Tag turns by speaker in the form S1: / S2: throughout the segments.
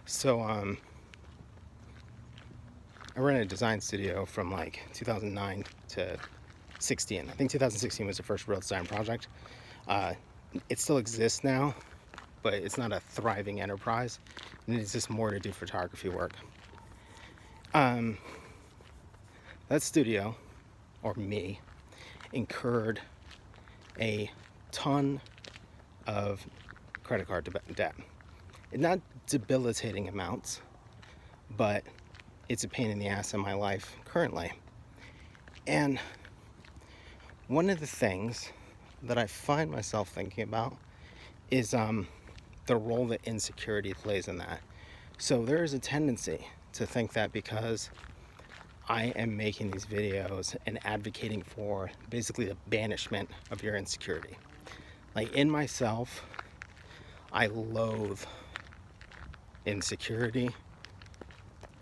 S1: So I ran a design studio from like 2009 to 16. I think 2016 was the first real design project. It still exists now, but it's not a thriving enterprise, and it's just more to do photography work. That studio, or me, incurred a ton of credit card debt. Not debilitating amounts, but it's a pain in the ass in my life currently. And one of the things that I find myself thinking about is the role that insecurity plays in that. So there is a tendency to think that because I am making these videos and advocating for basically the banishment of your insecurity. Like, in myself, I loathe insecurity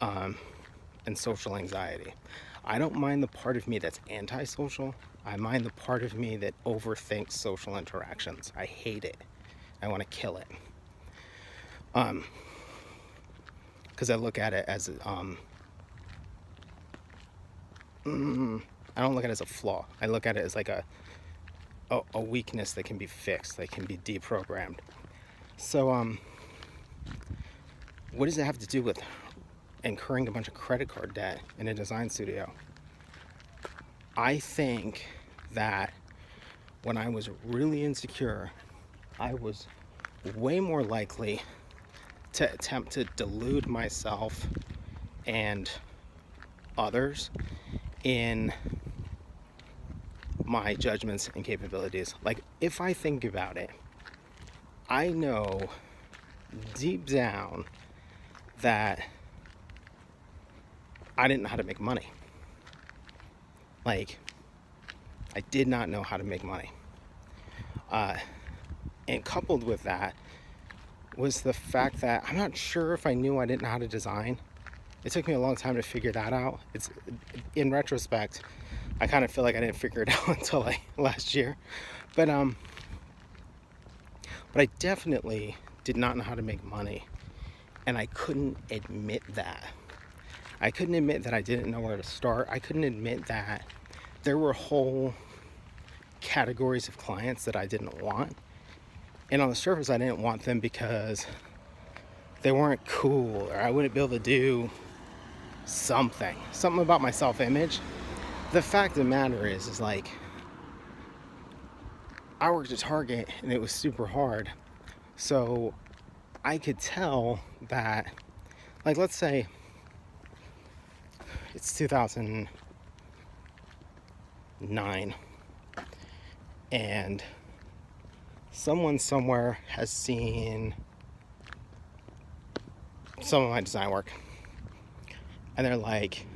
S1: and social anxiety. I don't mind the part of me that's antisocial. I mind the part of me that overthinks social interactions. I hate it. I want to kill it. Because I look at it as I don't look at it as a flaw. I look at it as like a weakness that can be fixed, that can be deprogrammed. So what does it have to do with incurring a bunch of credit card debt in a design studio? I think that when I was really insecure, I was way more likely to attempt to delude myself and others in my judgments and capabilities. Like, if I think about it, I know deep down that I didn't know how to make money. Like, I did not know how to make money. And coupled with that was the fact that I'm not sure if I knew I didn't know how to design. It took me a long time to figure that out. It's, in retrospect, I kind of feel like I didn't figure it out until like last year. But I definitely did not know how to make money, and I couldn't admit that. I couldn't admit that I didn't know where to start. I couldn't admit that there were whole categories of clients that I didn't want. And on the surface, I didn't want them because they weren't cool, or I wouldn't be able to do something about my self-image. The fact of the matter is like, I worked at Target and it was super hard. So I could tell that, like, let's say it's 2009 and someone somewhere has seen some of my design work and they're like,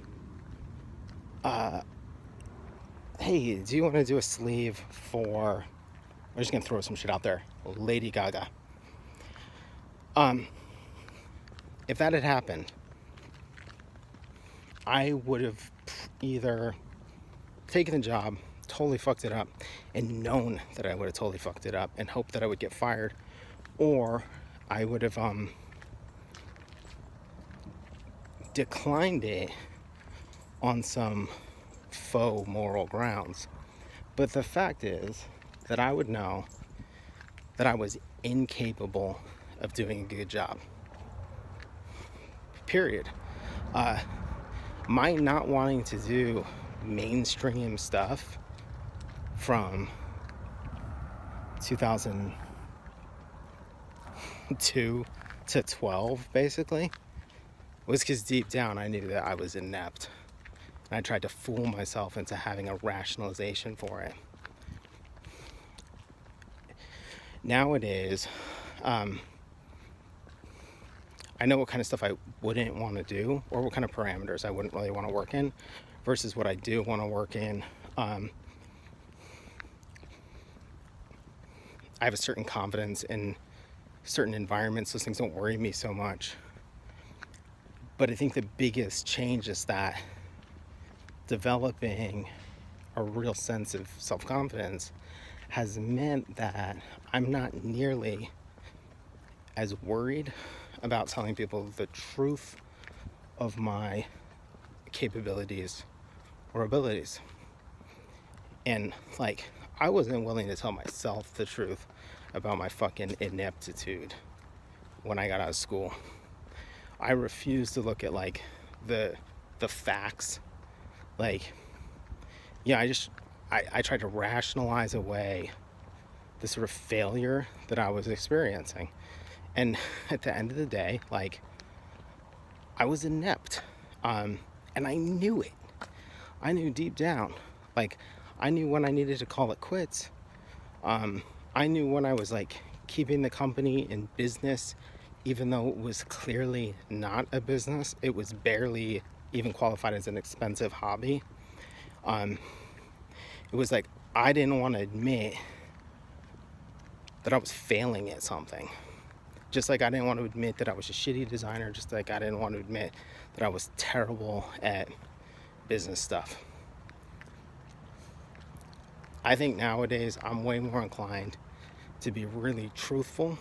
S1: hey, do you want to do a sleeve for, I'm just gonna throw some shit out there, Lady Gaga? If that had happened, I would have either taken the job, totally fucked it up, and known that I would have totally fucked it up and hoped that I would get fired, or I would have declined it on some faux moral grounds. But the fact is that I would know that I was incapable of doing a good job. Period. My not wanting to do mainstream stuff from 2002 to 12 basically was because deep down I knew that I was inept, and I tried to fool myself into having a rationalization for it. Nowadays, I know what kind of stuff I wouldn't want to do, or what kind of parameters I wouldn't really want to work in versus what I do want to work in. I have a certain confidence in certain environments. Those things don't worry me so much. But I think the biggest change is that developing a real sense of self-confidence has meant that I'm not nearly as worried about telling people the truth of my capabilities or abilities. And like, I wasn't willing to tell myself the truth about my fucking ineptitude when I got out of school. I refused to look at like the facts. Like, yeah, I tried to rationalize away the sort of failure that I was experiencing. And at the end of the day, like, I was inept. And I knew it. I knew deep down. Like, I knew when I needed to call it quits. I knew when I was like keeping the company in business, even though it was clearly not a business. It was barely even qualified as an expensive hobby. It was like, I didn't want to admit that I was failing at something. Just like I didn't want to admit that I was a shitty designer, just like I didn't want to admit that I was terrible at business stuff. I think nowadays I'm way more inclined to be really truthful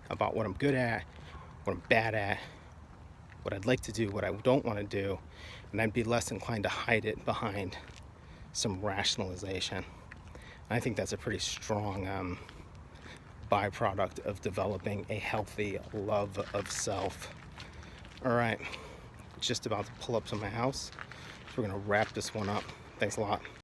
S1: about what I'm good at, what I'm bad at, what I'd like to do, what I don't want to do, and I'd be less inclined to hide it behind some rationalization. And I think that's a pretty strong byproduct of developing a healthy love of self. All right, just about to pull up to my house, so we're gonna wrap this one up. Thanks a lot.